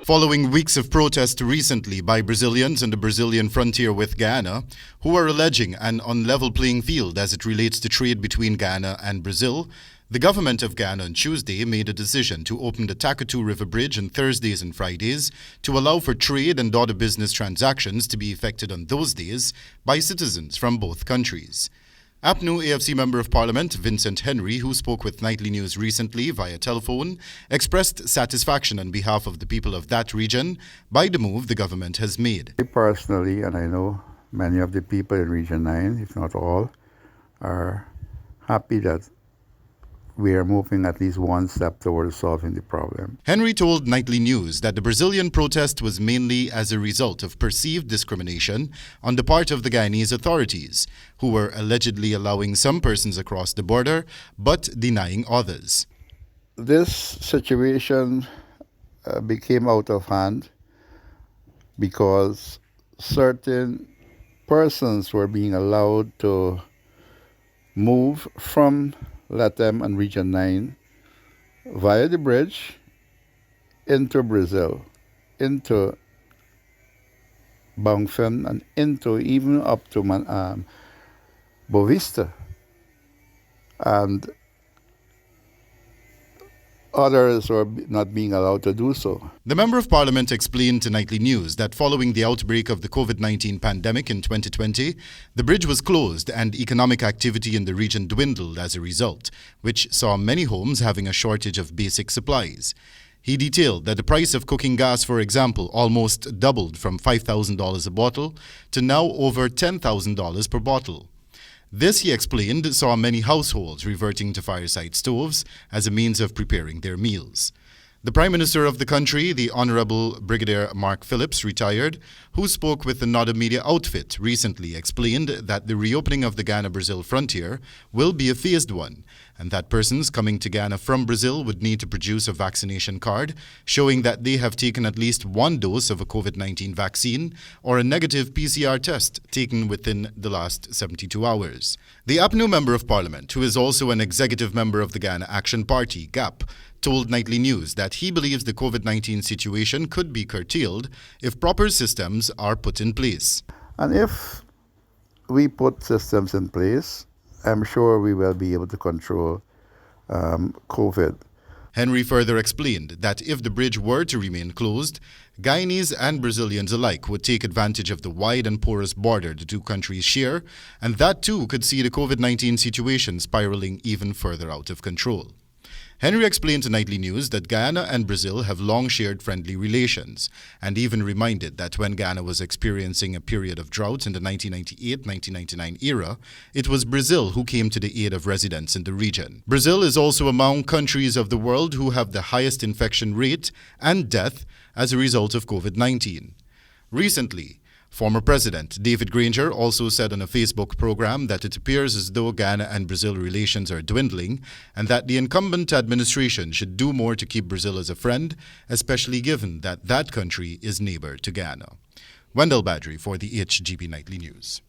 Following weeks of protest recently by Brazilians on the Brazilian frontier with Guyana, who are alleging an unlevel playing field as it relates to trade between Guyana and Brazil, the government of Guyana on Tuesday made a decision to open the Takatu River Bridge on Thursdays and Fridays to allow for trade and other business transactions to be effected on those days by citizens from both countries. APNU AFC Member of Parliament Vincent Henry, who spoke with Nightly News recently via telephone, expressed satisfaction on behalf of the people of that region by the move the government has made. Personally, and I know many of the people in Region 9, if not all, are happy that we are moving at least one step towards solving the problem. Henry told Nightly News that the Brazilian protest was mainly as a result of perceived discrimination on the part of the Guyanese authorities, who were allegedly allowing some persons across the border but denying others. This situation became out of hand because certain persons were being allowed to move from Latam and Region 9 via the bridge into Brazil, into Bangfem, and into even up to Bovista, and others were not being allowed to do so. The Member of Parliament explained to Nightly News that following the outbreak of the COVID-19 pandemic in 2020, the bridge was closed and economic activity in the region dwindled as a result, which saw many homes having a shortage of basic supplies. He detailed that the price of cooking gas, for example, almost doubled from $5,000 a bottle to now over $10,000 per bottle. This, he explained, saw many households reverting to fireside stoves as a means of preparing their meals. The Prime Minister of the country, the Honourable Brigadier Mark Phillips, retired, who spoke with another media outfit, recently explained that the reopening of the Ghana-Brazil frontier will be a phased one, and that persons coming to Ghana from Brazil would need to produce a vaccination card showing that they have taken at least one dose of a COVID-19 vaccine or a negative PCR test taken within the last 72 hours. The APNU Member of Parliament, who is also an executive member of the Ghana Action Party, GAP, told Nightly News that he believes the COVID-19 situation could be curtailed if proper systems are put in place. And if we put systems in place, I'm sure we will be able to control COVID. Henry further explained that if the bridge were to remain closed, Guyanese and Brazilians alike would take advantage of the wide and porous border the two countries share, and that too could see the COVID-19 situation spiraling even further out of control. Henry explained to Nightly News that Guyana and Brazil have long shared friendly relations, and even reminded that when Guyana was experiencing a period of drought in the 1998-1999 era, it was Brazil who came to the aid of residents in the region. Brazil is also among countries of the world who have the highest infection rate and death as a result of COVID-19. Recently, former President David Granger also said on a Facebook program that it appears as though Ghana and Brazil relations are dwindling and that the incumbent administration should do more to keep Brazil as a friend, especially given that that country is neighbor to Ghana. Wendell Badrie for the HGB Nightly News.